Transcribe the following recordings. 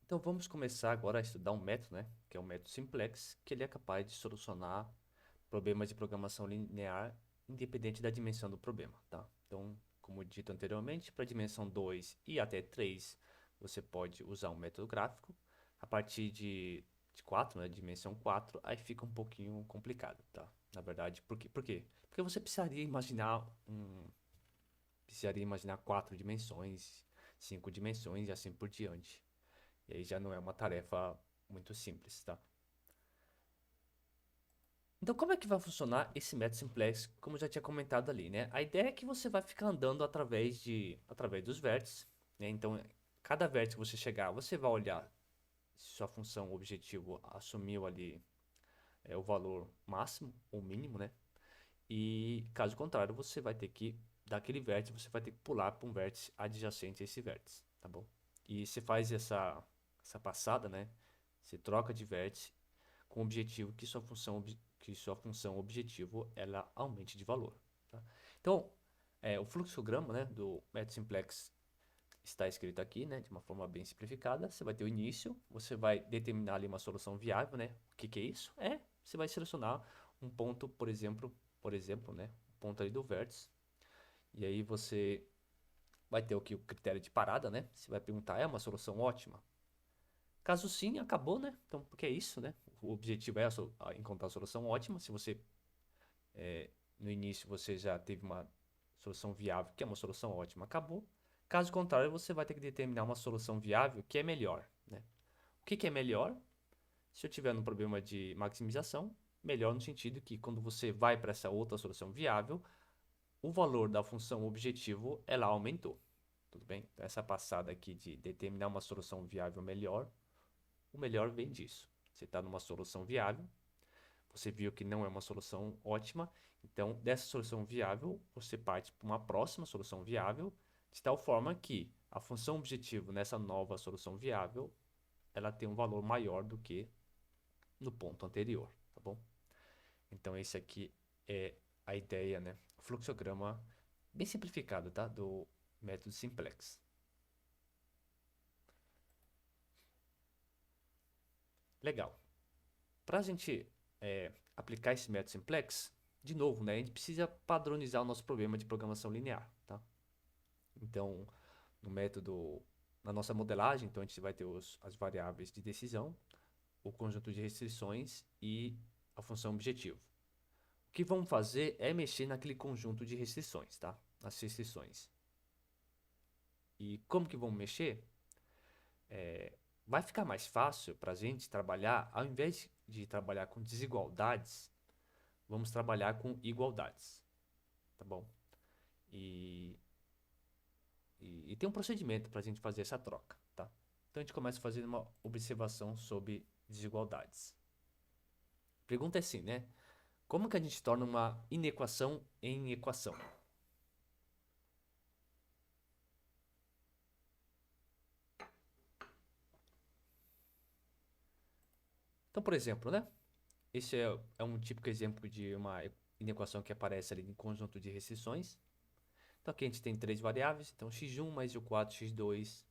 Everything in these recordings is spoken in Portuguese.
Então vamos começar agora a estudar um método, né, que é o método simplex, que ele é capaz de solucionar problemas de programação linear independente da dimensão do problema, tá? Então, como dito anteriormente, para a dimensão 2 e até 3, você pode usar um método gráfico. A partir de 4, né, dimensão 4, aí fica um pouquinho complicado, tá? Na verdade, por quê? Porque você precisaria imaginar 4 dimensões, 5 dimensões e assim por diante. E aí já não é uma tarefa muito simples, tá? Então, como é que vai funcionar esse método simplex, como eu já tinha comentado ali, né? A ideia é que você vai ficar andando através dos vértices, né? Então, cada vértice que você chegar, você vai olhar se sua função objetivo assumiu ali o valor máximo ou mínimo, né? E caso contrário, você vai ter que, daquele vértice, você vai ter que pular para um vértice adjacente a esse vértice, tá bom? E você faz essa passada, né? Você troca de vértice com o objetivo que que sua função objetivo ela aumente de valor, tá? Então, o fluxograma, né, do método simplex está escrito aqui, né, de uma forma bem simplificada. Você vai ter o início, você vai determinar ali uma solução viável, né? O que que é isso? Você vai selecionar um ponto, por exemplo, né, um ponto ali do vértice, e aí você vai ter o critério de parada, né? Você vai perguntar, é uma solução ótima? Caso sim, acabou, né? Então, porque é isso, né? O objetivo é encontrar a solução ótima. Se você, no início, você já teve uma solução viável, que é uma solução ótima, acabou. Caso contrário, você vai ter que determinar uma solução viável que é melhor, né? O que que é melhor? Se eu tiver um problema de maximização, melhor no sentido que quando você vai para essa outra solução viável, o valor da função objetivo, ela aumentou. Tudo bem? Então, essa passada aqui de determinar uma solução viável melhor, o melhor vem disso. Você está numa solução viável, você viu que não é uma solução ótima, então dessa solução viável você parte para uma próxima solução viável, de tal forma que a função objetivo nessa nova solução viável ela tem um valor maior do que no ponto anterior, tá bom? Então esse aqui é a ideia, né? O fluxograma bem simplificado, tá? Do método simplex. Legal. Para a gente aplicar esse método simplex, de novo, né? A gente precisa padronizar o nosso problema de programação linear, tá? Então, no método, na nossa modelagem, então a gente vai ter as variáveis de decisão, o conjunto de restrições e a função objetivo. O que vamos fazer é mexer naquele conjunto de restrições, tá? As restrições. E como que vamos mexer? Vai ficar mais fácil para a gente trabalhar, ao invés de trabalhar com desigualdades, vamos trabalhar com igualdades, tá bom? E, e tem um procedimento para a gente fazer essa troca, tá? Então a gente começa fazendo uma observação sobre desigualdades. A pergunta é assim, né? Como que a gente torna uma inequação em equação? Então, por exemplo, né? Esse é um típico exemplo de uma inequação que aparece ali em conjunto de restrições. Então aqui a gente tem três variáveis, então x1 mais u4, x2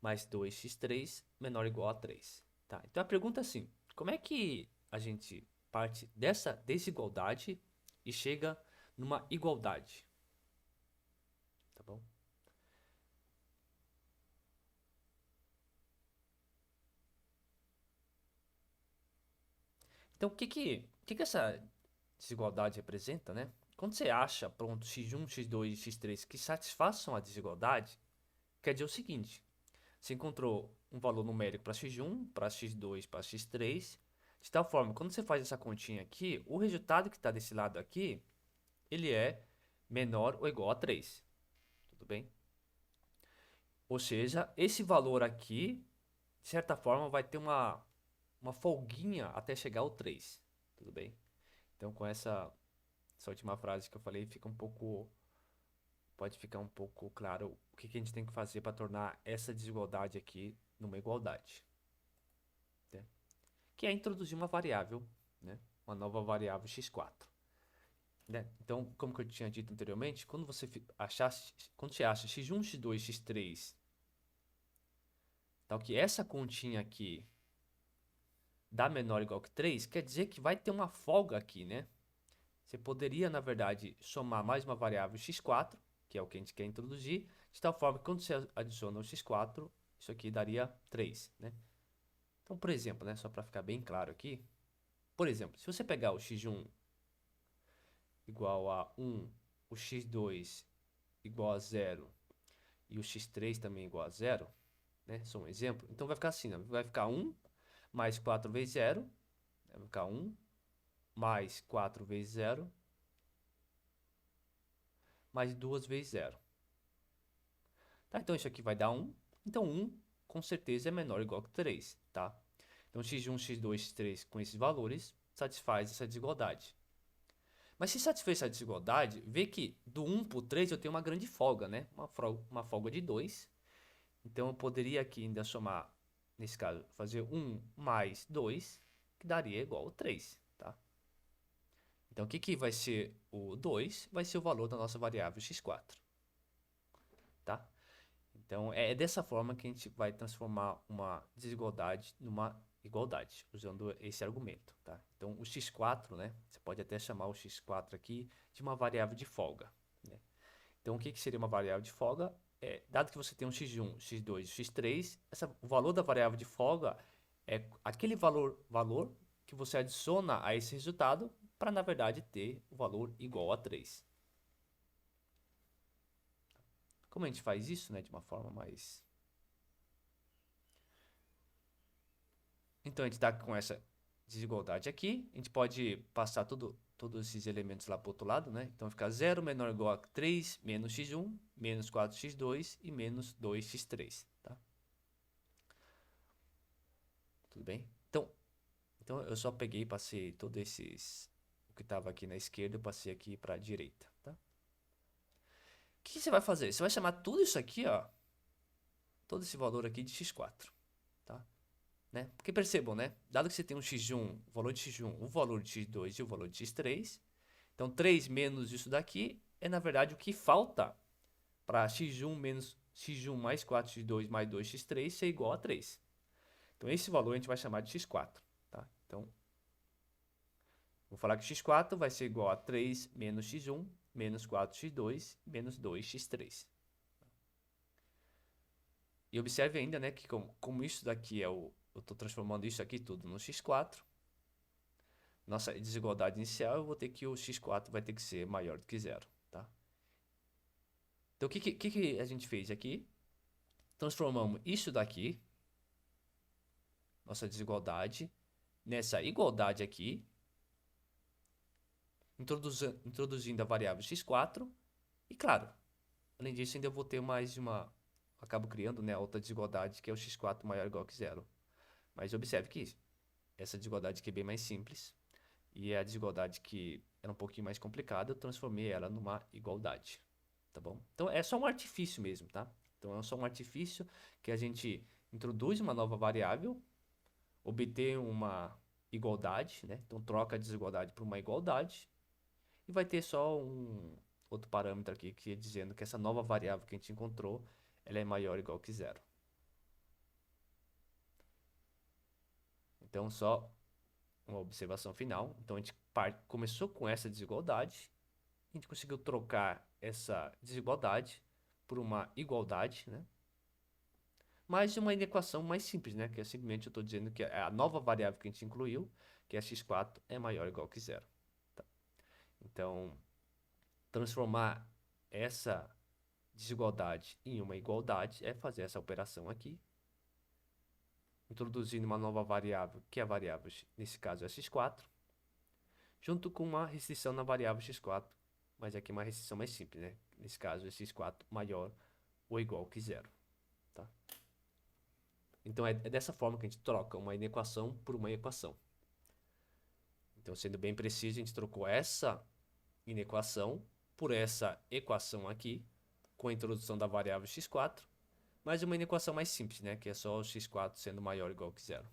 mais 2x3 menor ou igual a 3. Tá, então a pergunta é assim, como é que a gente parte dessa desigualdade e chega numa igualdade, tá bom? Então o que que essa desigualdade representa, né? Quando você acha, pronto, x1, x2 e x3 que satisfaçam a desigualdade, quer dizer o seguinte, você encontrou um valor numérico para x1, para x2, para x3, de tal forma, quando você faz essa continha aqui, o resultado que está desse lado aqui, ele é menor ou igual a 3. Tudo bem? Ou seja, esse valor aqui, de certa forma, vai ter uma folguinha até chegar ao 3. Tudo bem? Então, com essa última frase que eu falei, pode ficar um pouco claro o que que a gente tem que fazer para tornar essa desigualdade aqui numa igualdade, né? Que é introduzir uma variável, né? Uma nova variável x4. Né? Então, como que eu tinha dito anteriormente, quando você acha x1, x2, x3 Então, que essa continha aqui dá menor ou igual que 3, quer dizer que vai ter uma folga aqui, né? Você poderia, na verdade, somar mais uma variável x4, que é o que a gente quer introduzir, de tal forma que quando você adiciona o x4, isso aqui daria 3, né? Então, por exemplo, né, só para ficar bem claro aqui, por exemplo, se você pegar o x1 igual a 1, o x2 igual a 0 e o x3 também igual a 0, né? Só um exemplo. Então vai ficar assim, né? Vai ficar 1 mais 4 vezes 0, né? Vai ficar 1 mais 4 vezes 0 mais 2 vezes 0. Tá? Então isso aqui vai dar 1. Então 1 com certeza é menor ou igual que 3, tá? Então x1, x2, x3 com esses valores satisfaz essa desigualdade. Mas se satisfez essa desigualdade, vê que do 1 para o 3 eu tenho uma grande folga, né? Uma folga de 2. Então eu poderia aqui ainda somar, nesse caso, fazer 1 mais 2, que daria igual a 3, tá? Então o que vai ser o 2? Vai ser o valor da nossa variável x4, tá? Então é dessa forma que a gente vai transformar uma desigualdade numa igualdade, usando esse argumento, tá? Então o x4, né? Você pode até chamar o x4 aqui de uma variável de folga, né? Então o que seria uma variável de folga? Dado que você tem um x1, x2 e x3, o valor da variável de folga é aquele valor que você adiciona a esse resultado para, na verdade, ter o valor igual a 3. Como a gente faz isso, né, de uma forma mais... Então a gente está com essa desigualdade aqui, a gente pode passar todos esses elementos lá para o outro lado, né? Então fica 0 menor ou igual a 3 menos x1, menos 4x2 e menos 2x3, tá? Tudo bem? Então eu só peguei e passei todos esses... O que estava aqui na esquerda, eu passei aqui para a direita, tá? O que você vai fazer? Você vai chamar tudo isso aqui, ó, todo esse valor aqui de x4, tá? Né? Porque percebam, né? Dado que você tem um x1, o valor de x1, o valor de x2 e o valor de x3, então 3 menos isso daqui é, na verdade, o que falta para x1 menos x1 mais 4x2 mais 2x3 ser igual a 3. Então esse valor a gente vai chamar de x4, tá? Então, vou falar que x4 vai ser igual a 3 menos x1 menos 4x2 menos 2x3. E observe ainda, né, que como isso daqui eu estou transformando isso aqui tudo no x4, nossa desigualdade inicial, eu vou ter que o x4 vai ter que ser maior do que zero, tá? Então, o que a gente fez aqui? Transformamos isso daqui, nossa desigualdade, nessa igualdade aqui, introduzindo a variável x4, e claro, além disso, ainda vou ter mais uma... Acabo criando, né, outra desigualdade, que é o x4 maior ou igual que zero. Mas observe que essa desigualdade aqui é bem mais simples. E a desigualdade que era um pouquinho mais complicada, eu transformei ela numa igualdade. Tá bom? Então é só um artifício mesmo, tá? Então é só um artifício que a gente introduz uma nova variável, obter uma igualdade, né? Então troca a desigualdade por uma igualdade. E vai ter só um outro parâmetro aqui que é dizendo que essa nova variável que a gente encontrou, ela é maior ou igual que zero. Então só uma observação final. Então a gente começou com essa desigualdade, a gente conseguiu trocar essa desigualdade por uma igualdade, né? Mas uma equação mais simples, né? Que é simplesmente eu estou dizendo que a nova variável que a gente incluiu, que é x4, é maior ou igual que zero. Tá? Então, transformar essa desigualdade em uma igualdade é fazer essa operação aqui, introduzindo uma nova variável, que é a variável, nesse caso é x4, junto com uma restrição na variável x4, mas aqui é uma restrição mais simples, né? Nesse caso é x4 maior ou igual que zero. Tá? Então é dessa forma que a gente troca uma inequação por uma equação. Então, sendo bem preciso, a gente trocou essa inequação por essa equação aqui, com a introdução da variável x4, mas uma inequação mais simples, né? Que é só o x4 sendo maior ou igual que zero.